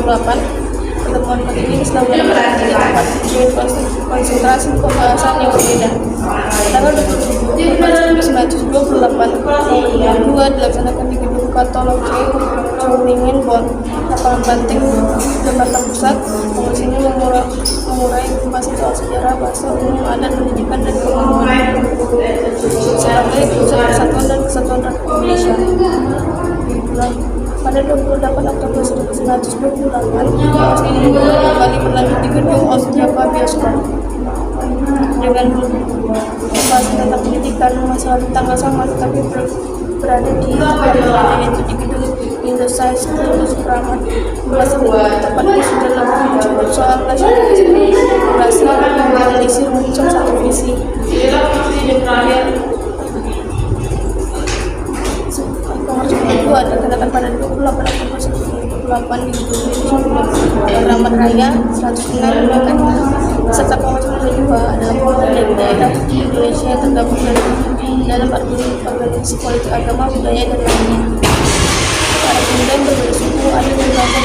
2008. Pertemuan ini diselenggarakan di tiga tempat dengan konsentrasi pembahasan yang berbeda. Tanggal 27 Maret 1928, yang kedua dilaksanakan di Gedung Katologi, Groningen, Bonn, lapangan Banteng, Jakarta Pusat. Kongres ini mengurai pembahasan soal sejarah, bahasa, umum, adat, pendidikan, dan kemampuan sebagai pusat persatuan dan kesatuan Republik Indonesia. Pada 28 Oktober 1928, kongres ini kembali berlanjut di Gedung Ostjava Bioskop dengan pembahasan tentang pendidikan. Masalah tanggal sama tetapi berada di tempat berbeda, yaitu di Gedung Indosize Terus Keramat. Pembahasan di tempat ini sudah muncul soal nasionalisme, demokrasi, dan isi muncul satu visi. Kongres kedua diadakan pada 28 Oktober 1928 di Gedung Keramat Raya 106 Meningkat. Peserta kongres kedua adalah pemerintah daerah di Indonesia yang tergabung dalam organisasi politik, agama, budaya, dan lainnya. Para pemuda yang berbeda suku, adat, dan bangsa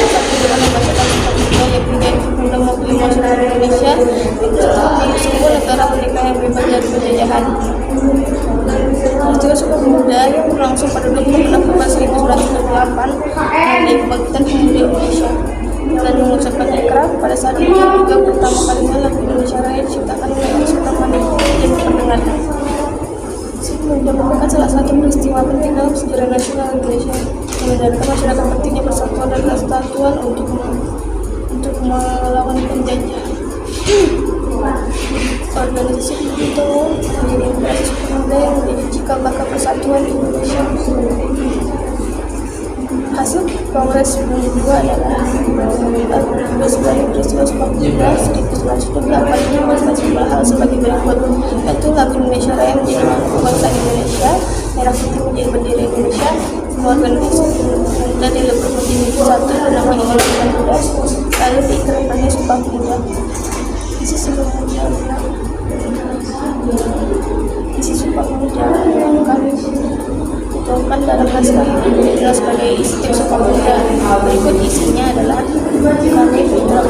bersatu dengan membacakan Sumpah Pemuda yang tiga Pemuda mewakili masyarakat Indonesia yang sebuah negara merdeka yang bebas dari penjajahan. Peristiwa Sumpah Pemuda yang berlangsung pada 28 Oktober 1928 menandai kebangkitan pemuda Indonesia dan mengucapkan ikrar. Pada saat itu juga pertama kalinya lagu Indonesia Raya diciptakan oleh Sultan Hamengkubuwono yang diperdengarkan. Merupakan salah satu peristiwa penting dalam sejarah nasional Indonesia, menyadarkan masyarakat pentingnya persatuan dan kesatuan untuk melawan penjajah. Organisasi itu menjadi organisasi pemuda yang menjadi cikal bakal persatuan Indonesia. Hasil Kongres kedua adalah sebagai peristiwa Sumpah Pemuda 1928 yang membahas sejumlah hal sebagai berikut, yaitu lagu Indonesia Raya menjadi lambang kebangsaan Indonesia, merah putih menjadi bendera Indonesia, semua organisasi pemuda dilebur menjadi satu bernama Indonesia Muda, lalu diikrarkannya Sumpah Pemuda. Isi Sumpah Pemuda yang kami dituangkan dalam naskah ini dijelas sebagai isi teks Sumpah Pemuda. Berikut isinya adalah: kami putra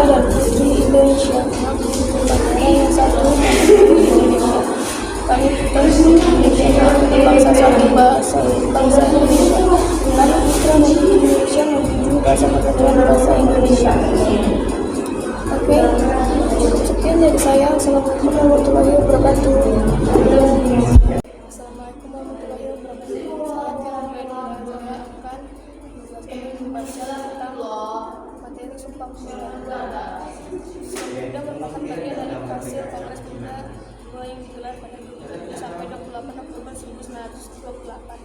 dan putri Indonesia, bangsa yang satu dan Indonesia. Kami putra Indonesia, bangsa satu, bangsa Indonesia. Kami putra dan putri Indonesia menjunjung rasa persatuan bangsa Indonesia. Oke, sekian dari saya. Assalamualaikum warahmatullahi wabarakatuh. Assalamualaikum warahmatullahi wabarakatuh. Saya akan membaca tentang materi Sumpah Pemuda. Sumpah Pemuda merupakan bagian dari hasil Kongres Pemuda yang digelar pada 27 sampai 28 Oktober 1928.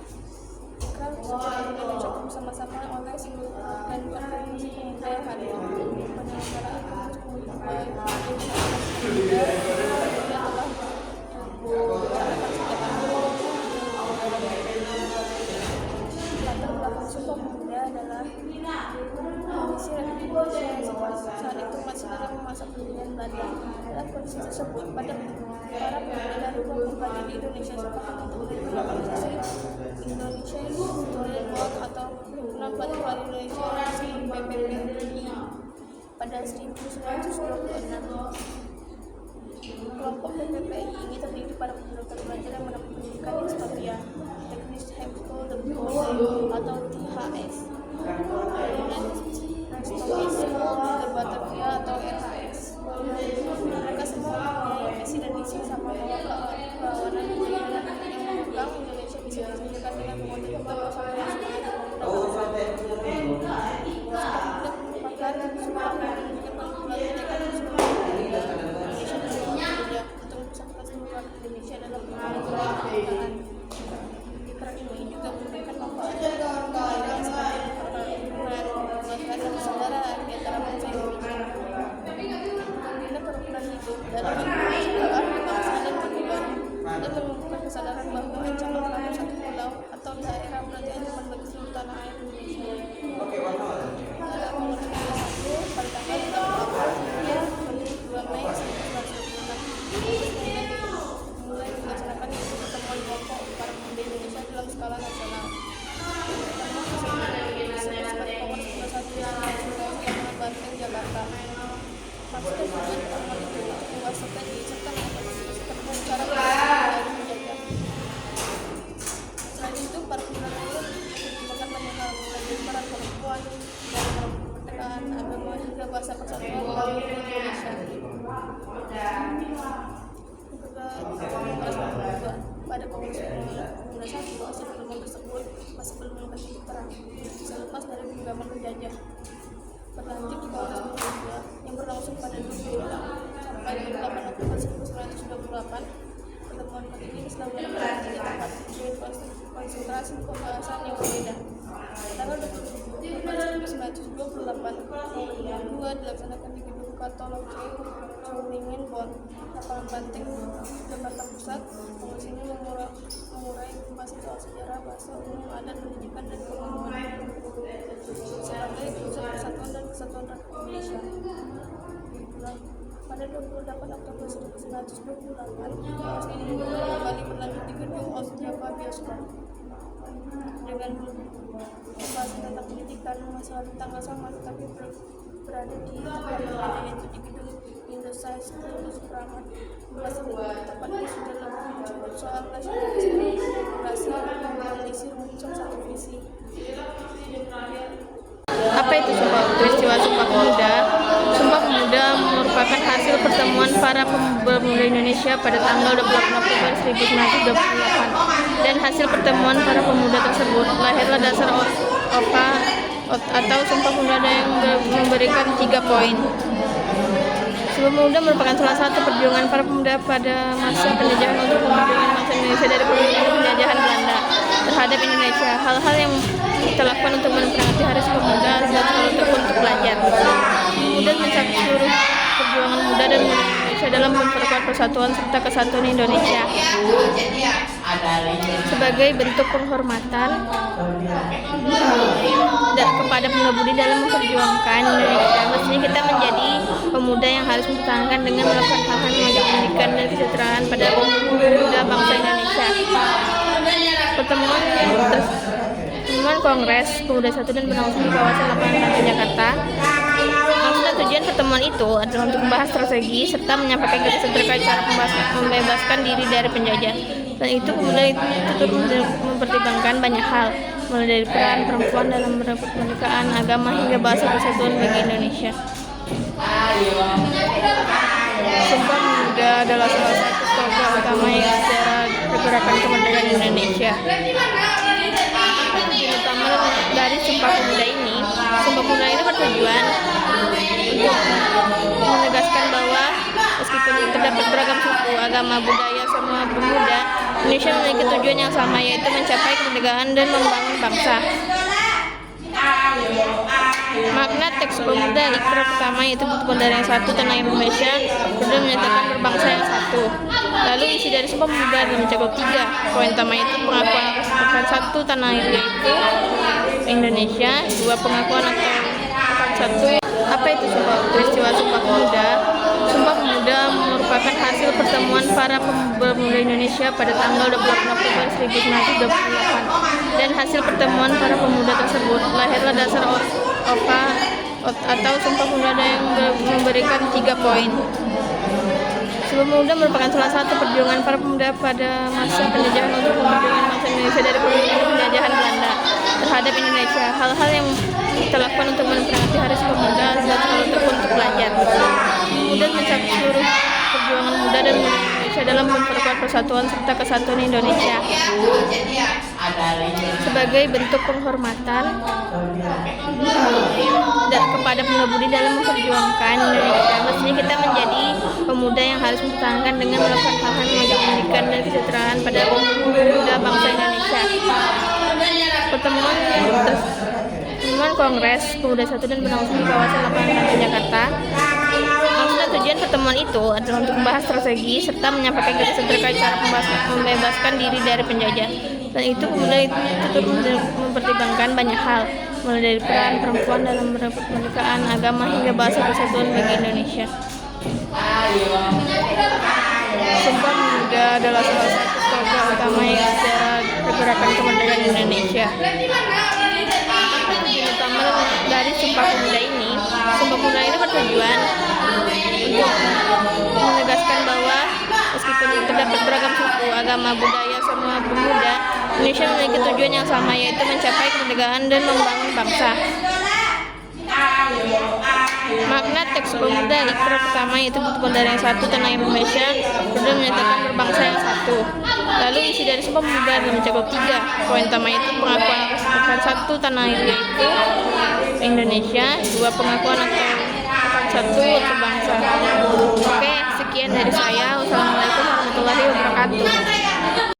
Ikrar Sumpah Pemuda diucapkan bersama-sama oleh seluruh dan organisasi pemuda yang hadir. Penyelenggaraan Kongres Pemuda Sumpah Pemuda adalah kondisi Republik Indonesia yang saat itu masih dalam masa pendudukan Belanda. Dalam kondisi tersebut, para pemuda dari kelompok pelajar di Indonesia sepakat untuk mendirikan organisasi Indonesia Student Bloc atau Himpunan Pelajar Indonesia yang disebut PPPI pada 1926. Kelompok PPPI ini terdiri pada pemuda pelajar yang mendapat pendidikan di Scottia, Technisch High School de Boven atau THS, de Batavia atau RHS. Mereka semua mempunyai visi dan misi sama bahwa perlawanan yang mengembang Indonesia bisa diselesaikan dengan menguatkan kebersamaan Indonesia dalam pengembangan ikrar ini juga memberikan manfaat pada Kongres Pemuda 1, hasil pertemuan tersebut masih belum dapat titik terang, selepas dari genggaman penjajah. Berlanjut di Kongres Pemuda yang berlangsung pada 28 sampai 28 Oktober 1928, pertemuan penting ini diselenggarakan di tiga tempat dengan konsentrasi pembahasan yang berbeda. Tanggal 27 Oktober 1928, yang kedua dilaksanakan di Gedung Katologe, Groningen, Bonn, lapangan Banteng, Jakarta Pusat. Kongres ini mengurai pembahasan soal sejarah, bahasa, umum, adat, pendidikan, dan pengumuman sebagai pusat persatuan dan kesatuan Republik Indonesia. Pada 28 Oktober 1928, Kongres Pemuda kembali berlanjut di Gedung Ostjava Bioskop dengan pembahasan tentang pendidikan. Masalah di tanggal sama tetapi berada di tempat berbeda, yaitu di Gedung Indosize Terus Kramat. Pembahasan di tempat ini sudah lebih mencakup soal nasionalisme, demokrasi, kondisi muncul satu visi. Apa itu peristiwa Sumpah Pemuda? Sumpah Pemuda merupakan hasil pertemuan para pemuda Indonesia pada tanggal 28 Oktober 1928. Dan hasil pertemuan para pemuda tersebut lahirlah dasar OPA atau Sumpah Pemuda yang memberikan 3 poin. Sumpah Pemuda merupakan salah satu perjuangan para pemuda pada masa penjajahan untuk melindungi bangsa Indonesia dari penjajahan Belanda terhadap Indonesia. Hal-hal yang kita lakukan untuk memperingati Hari Sumpah Pemuda adalah selalu untuk belajar. Kemudian mencakup seluruh perjuangan muda dan Indonesia dalam memperkuat persatuan serta kesatuan Indonesia. Sebagai bentuk penghormatan kepada pemuda dalam memperjuangkan Indonesia, mestinya kita menjadi pemuda yang harus mempertahankan dengan melakukan hal-hal menjaga pendidikan dan kesejahteraan pada pemuda bangsa Indonesia. Pertemuan Kongres Pemuda 1 dan berlangsung di kawasan lapangan Banteng, Jakarta. Maksud dan tujuan pertemuan itu adalah untuk membahas strategi serta menyampaikan gagasan terkait cara membebaskan diri dari penjajah. Dan itu pemuda itu turut mempertimbangkan banyak hal, mulai dari peran perempuan dalam merebut kemerdekaan, agama, hingga bahasa persatuan bagi Indonesia. Sumpah Pemuda adalah salah satu tokoh utama yang sejarah pergerakan kemerdekaan Indonesia. Utama dari Sumpah Pemuda ini bertujuan untuk menegaskan bahwa meskipun terdapat beragam suku, agama, budaya, semua pemuda Indonesia memiliki tujuan yang sama, yaitu mencapai kemerdekaan dan membangun bangsa. Makna teks Pemuda Ikrar pertama yaitu Pondari yang satu, tanah Indonesia, kedua menyatakan berbangsa yang satu. Lalu isi dari Sumpah Pemuda mencakup 3 poin utama, yaitu pengakuan akan satu tanah air yaitu Indonesia, 2 pengakuan akan satu. Apa itu peristiwa Sumpah Pemuda? Sumpah Pemuda merupakan hasil pertemuan para pemuda Indonesia pada tanggal 28 Oktober 1928. Dan hasil pertemuan para pemuda tersebut lahirlah dasar OPA atau Sumpah Pemuda yang memberikan 3 poin. Sumpah Pemuda merupakan salah satu perjuangan para pemuda pada masa penjajahan untuk melindungi bangsa Indonesia dari penjajahan Belanda terhadap Indonesia. Hal-hal yang kita lakukan untuk memperingati Hari Sumpah Pemuda adalah selalu untuk belajar. Kemudian mencakup seluruh perjuangan muda dan Indonesia dalam memperkuat persatuan serta kesatuan Indonesia. Sebagai bentuk penghormatan kepada pemuda dalam memperjuangkan Indonesia, mestinya kita menjadi pemuda yang harus mempertahankan dengan melakukan hal-hal menjaga pendidikan dan kesejahteraan pada pemuda bangsa Indonesia. Pertemuan Kongres Pemuda 1 dan berlangsung di kawasan lapangan Banteng, Jakarta. Maksud dan tujuan pertemuan itu adalah untuk membahas strategi serta menyampaikan gagasan terkait cara membebaskan diri dari penjajah. Dan itu pemuda itu turut mempertimbangkan banyak hal, mulai dari peran perempuan dalam merebut kemerdekaan, agama, hingga bahasa persatuan bagi Indonesia. Sumpah Pemuda adalah salah satu tokoh utama yang sejarah pergerakan kemerdekaan Indonesia. Utama dari Sumpah Pemuda ini bertujuan untuk menegaskan bahwa meskipun terdapat beragam suku, agama, budaya, semua pemuda Indonesia memiliki tujuan yang sama, yaitu mencapai kemerdekaan dan membangun bangsa. Makna teks Pemuda Ikrar pertama yaitu Pemuda yang satu tanah Indonesia, kedua menyatakan berbangsa yang satu. Lalu isi dari Sumpah Pemuda mencakup 3 poin utama itu pengakuan akan satu tanah air yaitu Indonesia, 2 pengakuan akan satu bangsa. Oke, sekian dari saya. Wassalamualaikum warahmatullahi wabarakatuh.